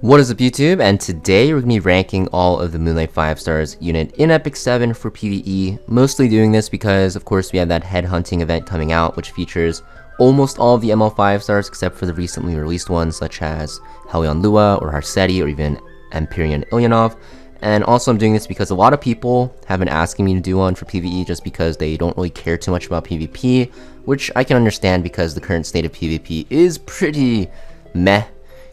What is up YouTube, and today we're going to be ranking all of the Moonlight 5 stars unit in Epic 7 for PvE, mostly doing this because of course we have that headhunting event coming out which features almost all of the ML 5 stars except for the recently released ones such as Helion Lua or Harseti or even Empyrean Ilyanov. And also I'm doing this because a lot of people have been asking me to do one for PvE just because they don't really care too much about PvP, which I can understand because the current state of PvP is pretty meh.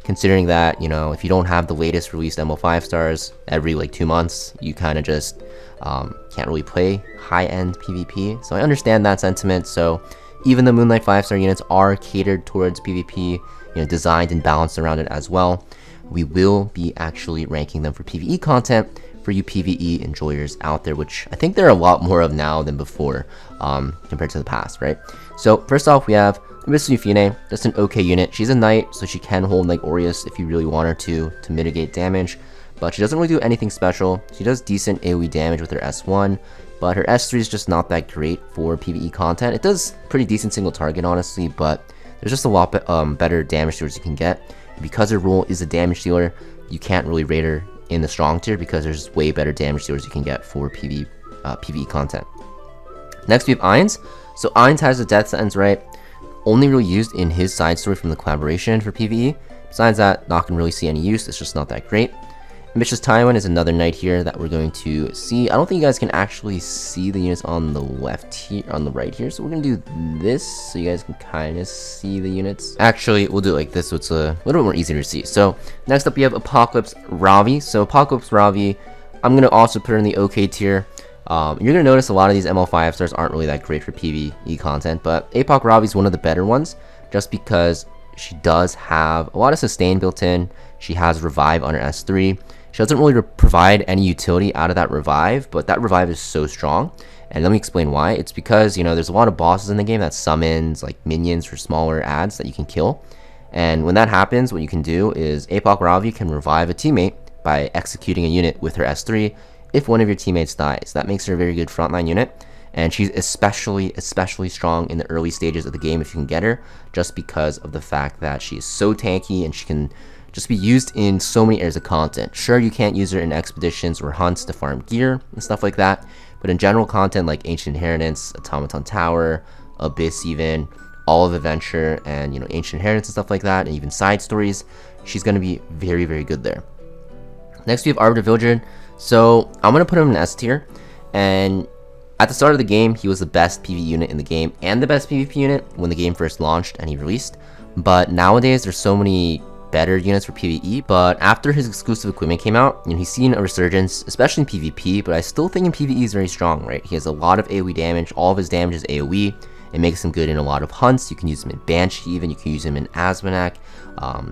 Considering that, you know, if you don't have the latest released ML 5 stars every like 2 months, you kind of just can't really play high-end PvP. So I understand that sentiment. So even the Moonlight 5 star units are catered towards PvP, you know, designed and balanced around it as well. We will be actually ranking them for PvE content for you PvE enjoyers out there, which I think there are a lot more of now than before compared to the past, right? So first off, we have Miss Yufine, just an okay unit. She's a knight, so she can hold like Aureus if you really want her to mitigate damage, but she doesn't really do anything special. She does decent AoE damage with her S1, but her S3 is just not that great for PvE content. It does pretty decent single target, honestly, but there's just a lot better damage dealers you can get. Because her role is a damage dealer, you can't really rate her in the strong tier because there's way better damage dealers you can get for PvE content. Next we have Ainz. So Ainz has a death sentence, right? Only really used in his side story from the collaboration for PvE. Besides that, not gonna really see any use. It's just not that great. Ambitious Taiwan is another knight here that we're going to see. I don't think you guys can actually see the units on the left here, on the right here. So we're gonna do this so you guys can kind of see the units. Actually, we'll do it like this so it's a little bit more easier to see. So next up we have Apocalypse Ravi. So Apocalypse Ravi, I'm gonna also put her in the OK tier. You're gonna notice a lot of these ML 5 stars aren't really that great for PvE content, but Apoc Ravi is one of the better ones just because she does have a lot of sustain built in. She has revive on her S3. She doesn't really provide any utility out of that revive, but that revive is so strong. And let me explain why. It's because, you know, there's a lot of bosses in the game that summons like minions for smaller adds that you can kill. And when that happens, what you can do is Apoc Ravi can revive a teammate by executing a unit with her S3 if one of your teammates dies. That makes her a very good frontline unit. And she's especially strong in the early stages of the game if you can get her, just because of the fact that she is so tanky and she can just be used in so many areas of content. Sure, you can't use her in expeditions or hunts to farm gear and stuff like that, but in general content like Ancient Inheritance, Automaton Tower, Abyss even, all of Adventure, and, you know, Ancient Inheritance and stuff like that, and even side stories, she's going to be very, very good there. Next we have ARBvard. So I'm going to put him in S tier, and at the start of the game, he was the best PvE unit in the game and the best PvP unit when the game first launched and he released, but nowadays there's so many better units for PvE. But after his exclusive equipment came out, you know, he's seen a resurgence, especially in PvP, but I still think in PvE is very strong, right? He has a lot of AoE damage. All of his damage is AoE. It makes him good in a lot of hunts. You can use him in Banshee even. You can use him in Asmonak.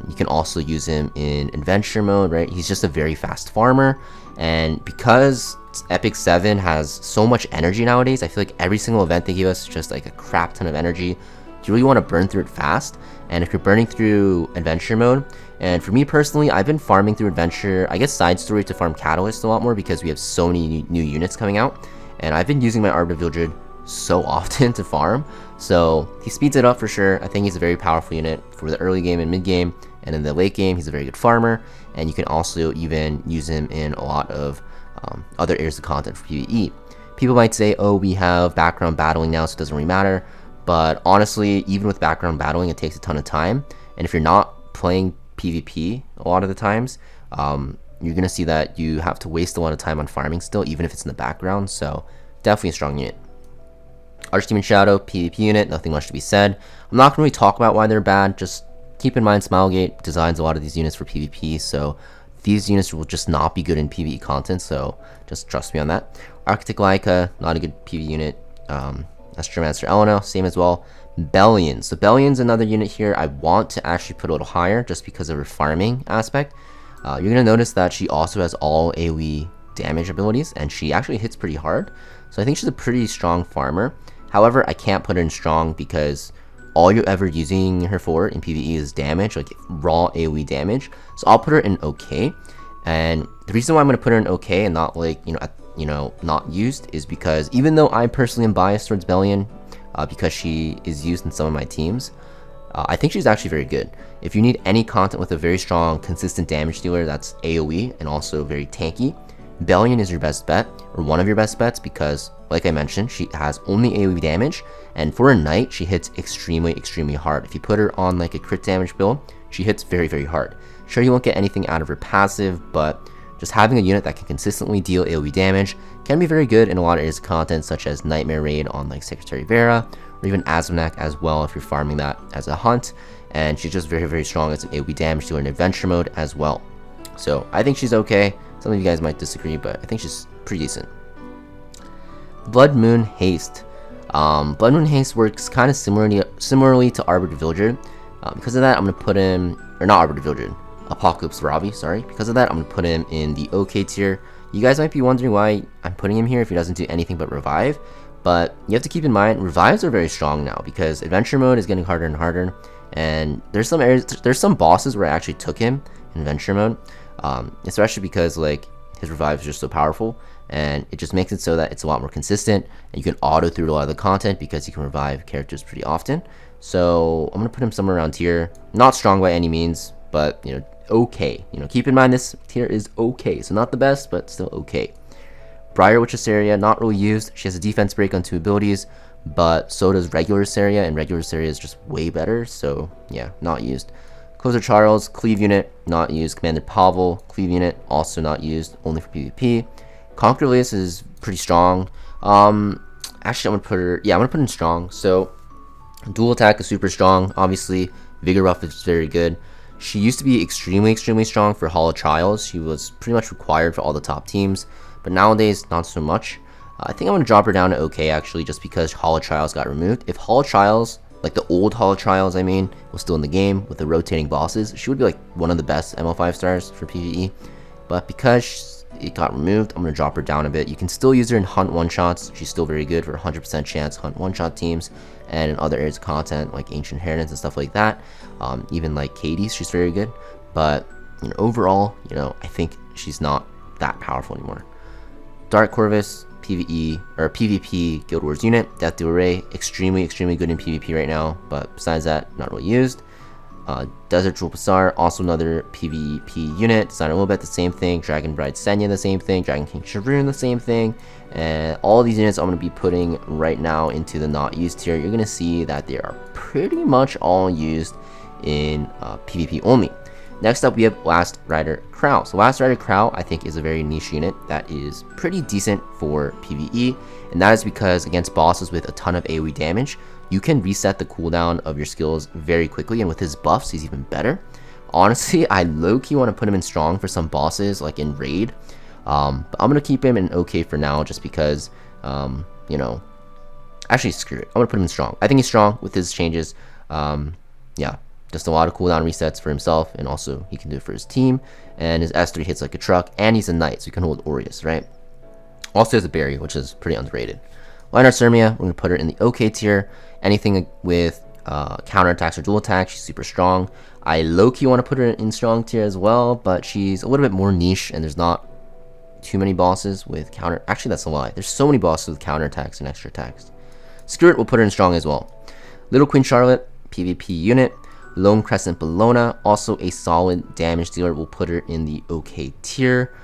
You can also use him in adventure mode, right? He's just a very fast farmer. And because Epic 7 has so much energy nowadays, I feel like every single event they give us is just like a crap ton of energy. You really want to burn through it fast. And if you're burning through adventure mode, and for me personally, I've been farming through adventure, I guess side story to farm catalyst a lot more because we have so many new units coming out, and I've been using my ARBvard so often to farm, so he speeds it up for sure. I think he's a very powerful unit for the early game and mid game, and in the late game he's a very good farmer, and you can also even use him in a lot of other areas of content for PvE. People might say, oh, we have background battling now, so it doesn't really matter. But honestly, even with background battling, it takes a ton of time. And if you're not playing PvP a lot of the times, you're going to see that you have to waste a lot of time on farming still, even if it's in the background. So definitely a strong unit. Archdemon Shadow, PvP unit, nothing much to be said. I'm not going to really talk about why they're bad. Just keep in mind Smilegate designs a lot of these units for PvP. So these units will just not be good in PvE content. So just trust me on that. Architect Laika, not a good PvE unit. Astromancer Eleno, same as well. Bellion. So Bellion's another unit here I want to actually put a little higher just because of her farming aspect. You're going to notice that she also has all AoE damage abilities, and she actually hits pretty hard. So I think she's a pretty strong farmer. However, I can't put her in strong because all you're ever using her for in PvE is damage, like raw AoE damage. So I'll put her in OK. And the reason why I'm going to put her in OK and not like, not used is because even though I personally am biased towards Bellion, because she is used in some of my teams, I think she's actually very good. If you need any content with a very strong, consistent damage dealer that's AoE and also very tanky, Bellion is your best bet, or one of your best bets, because, like I mentioned, she has only AoE damage, and for a knight, she hits extremely hard. If you put her on like a crit damage build, she hits very hard. Sure, you won't get anything out of her passive, but just having a unit that can consistently deal AoE damage can be very good in a lot of areas of content, such as Nightmare Raid on like Secretary Vera, or even Azmonak as well if you're farming that as a hunt. And she's just very strong as an AoE damage dealer in adventure mode as well. So I think she's okay. Some of you guys might disagree, but I think she's pretty decent. Blood Moon Haste. Blood Moon Haste works kind of similarly to ARBvard Villager. Because of that, I'm gonna put him, or not ARBvard Villager, Apocalypse Ravi, sorry. Because of that, I'm gonna put him in the OK tier. You guys might be wondering why I'm putting him here if he doesn't do anything but revive, but you have to keep in mind revives are very strong now because adventure mode is getting harder and harder, and there's some bosses where I actually took him in adventure mode, especially because like his revives are just so powerful, and it just makes it so that it's a lot more consistent, and you can auto through a lot of the content because you can revive characters pretty often. So I'm gonna put him somewhere around here. Not strong by any means, but you know, okay. You know, keep in mind this tier is okay, so not the best, but still okay. Briar Witch Saria, not really used. She has a defense break on 2 abilities, but so does regular Saria, and regular Saria is just way better, so yeah, not used. Closer Charles, Cleave unit, not used. Commander Pavel, Cleave unit, also not used, only for PvP. Conquer Lilius is pretty strong. Actually, I'm gonna put her in strong. So dual attack is super strong. Obviously, Vigor buff is very good. She used to be extremely strong for Hall of Trials. She was pretty much required for all the top teams, but nowadays, not so much. I think I'm going to drop her down to OK, actually, just because Hall of Trials got removed. If Hall of Trials, like the old Hall of Trials, I mean, was still in the game with the rotating bosses, she would be like one of the best ML5 stars for PvE. But because it got removed, I'm going to drop her down a bit. You can still use her in Hunt one-shots. She's still very good for 100% chance Hunt one-shot teams, and in other areas of content like Ancient Inheritance and stuff like that. Even like Katie's, she's very good. But you know, overall, you know, I think she's not that powerful anymore. Dark Corvus, PvE or PvP Guild Wars unit, Death to Array, extremely good in PvP right now, but besides that, not really used. Desert Jewel Pasar, also another PvP unit, Designer Lilibet, the same thing, Dragon Bride Senya, the same thing, Dragon King Sharoon, the same thing, and all these units I'm going to be putting right now into the not used tier. You're going to see that they are pretty much all used in PvP only. Next up, we have Last Rider Crow. So Last Rider Crow, I think, is a very niche unit that is pretty decent for PvE, and that is because against bosses with a ton of AoE damage, you can reset the cooldown of your skills very quickly, and with his buffs, he's even better. Honestly, I low-key want to put him in strong for some bosses, like in Raid, but I'm going to keep him in OK for now, just because, you know, actually, screw it. I'm going to put him in strong. I think he's strong with his changes. Yeah. Just a lot of cooldown resets for himself, and also he can do it for his team. And his S3 hits like a truck, and he's a knight, so he can hold Aureus, right? Also has a berry, which is pretty underrated. Lionheart Sirmia, we're going to put her in the OK tier. Anything with counterattacks or dual attacks, she's super strong. I low-key want to put her in strong tier as well, but she's a little bit more niche, and there's not too many bosses with counter... Actually, that's a lie. There's so many bosses with counterattacks and extra attacks. Screw it, we'll put her in strong as well. Little Queen Charlotte, PvP unit. Lone Crescent Bellona, also a solid damage dealer. We'll put her in the OK tier.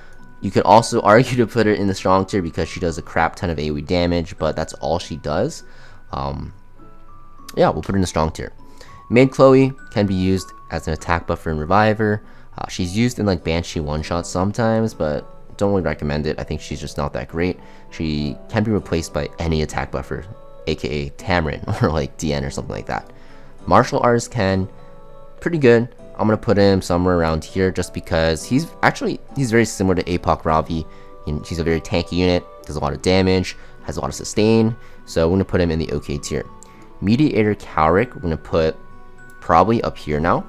You could also argue to put her in the strong tier because she does a crap ton of AoE damage, but that's all she does. Yeah, we'll put her in the strong tier. Maid Chloe can be used as an attack buffer and reviver. She's used in like Banshee one-shots sometimes, but don't really recommend it. I think she's just not that great. She can be replaced by any attack buffer, aka Tamarin or like DN or something like that. Martial Arts can, pretty good. I'm gonna put him somewhere around here just because he's very similar to APOC Ravi. He's a very tanky unit, does a lot of damage, has a lot of sustain, so we're gonna put him in the OK tier. Mediator Cowrick, we're gonna put probably up here now.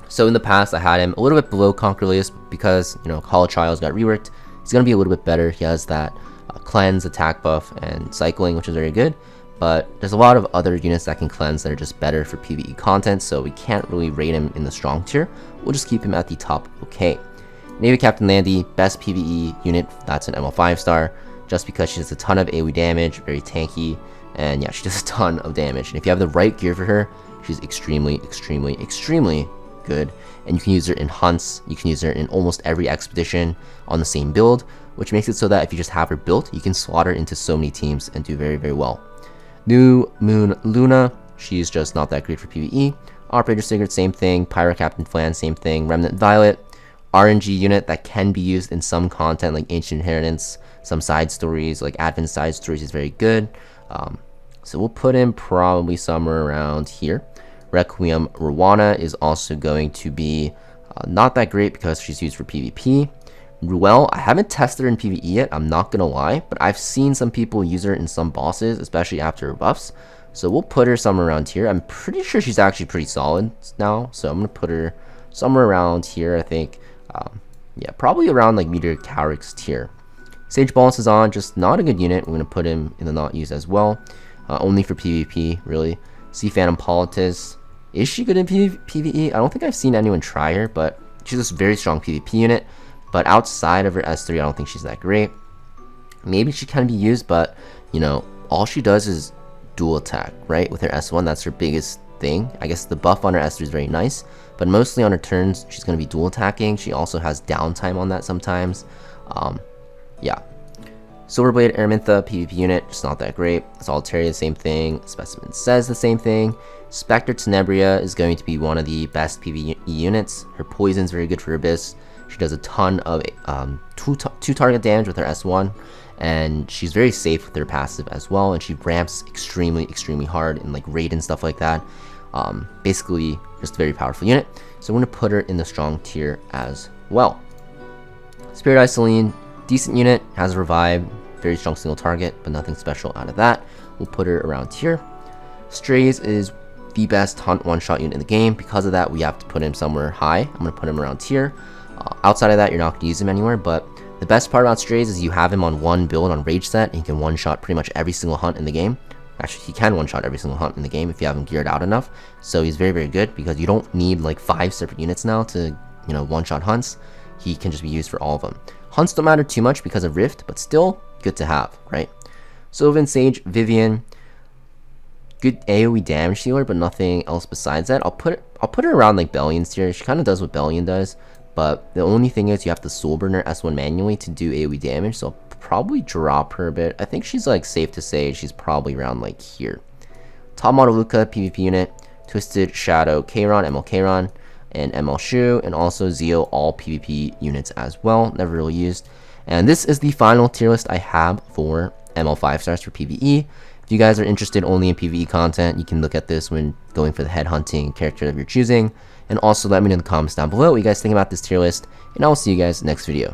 So in the past, I had him a little bit below Conquer Lilius because, you know, Hall of Trials got reworked. He's gonna be a little bit better. He has that cleanse, attack buff, and cycling, which is very good. But there's a lot of other units that can cleanse that are just better for PvE content, so we can't really rate him in the strong tier. We'll just keep him at the top OK. Navy Captain Landy, best PvE unit, that's an ML5 star, just because she does a ton of AoE damage, very tanky, and yeah, she does a ton of damage. And if you have the right gear for her, she's extremely good. And you can use her in hunts, you can use her in almost every expedition on the same build, which makes it so that if you just have her built, you can slot her into so many teams and do very well. New Moon Luna, she's just not that great for PvE. Operator Sigurd, same thing. Pyro Captain Flan, same thing. Remnant Violet, RNG unit that can be used in some content like Ancient Inheritance, some side stories like Advent side stories is very good. So we'll put him probably somewhere around here. Requiem Rwana is also going to be not that great because she's used for PvP. Ruel, I haven't tested her in PvE yet, I'm not gonna lie, but I've seen some people use her in some bosses, especially after her buffs. So we'll put her somewhere around here. I'm pretty sure she's actually pretty solid now, so I'm gonna put her somewhere around here, I think. Yeah, probably around like Meteor Cowrick's tier. Sage Balance is on, just not a good unit. We're gonna put him in the not used as well. Only for PvP, really. Sea Phantom Politis. Is she good in PvE? I don't think I've seen anyone try her, but she's a very strong PvP unit. But outside of her S3, I don't think she's that great. Maybe she can be used, but, you know, all she does is dual attack, right? With her S1, that's her biggest thing. I guess the buff on her S3 is very nice, but mostly on her turns, she's going to be dual attacking. She also has downtime on that sometimes. Yeah. Silverblade Araminta, PvP unit, just not that great. Solitaria, same thing. Specimen says the same thing. Spectre Tenebria is going to be one of the best PvE units. Her poison's very good for Abyss. She does a ton of two target damage with her S1, and she's very safe with her passive as well, and she ramps extremely hard in like raid and stuff like that. Basically, just a very powerful unit. So we're going to put her in the strong tier as well. Spirit Eye Celine, decent unit, has a revive, very strong single target, but nothing special out of that. We'll put her around here. Strays is the best hunt one-shot unit in the game. Because of that, we have to put him somewhere high. I'm going to put him around here. Outside of that, you're not going to use him anywhere, but the best part about Strays is you have him on one build on Rage Set, and he can one-shot pretty much every single hunt in the game. Actually, he can one-shot every single hunt in the game if you have him geared out enough. So he's very good because you don't need like 5 separate units now to, you know, one-shot hunts. He can just be used for all of them. Hunts don't matter too much because of Rift, but still good to have, right? Sylvan, Sage, Vivian, good AoE damage dealer, but nothing else besides that. I'll put her around like Bellion's tier. She kind of does what Bellion does, but the only thing is you have to soul burn her S1 manually to do AoE damage, so I'll probably drop her a bit. I think she's like safe to say she's probably around like here. Top model Luca, PvP unit, Twisted Shadow Kayron, ML Kayron, and ML Shu, and also Zeo, all PvP units as well, never really used. And this is the final tier list I have for ML 5 stars for PvE. If you guys are interested only in PvE content, you can look at this when going for the head hunting character of your choosing. And also let me know in the comments down below what you guys think about this tier list, and I will see you guys next video.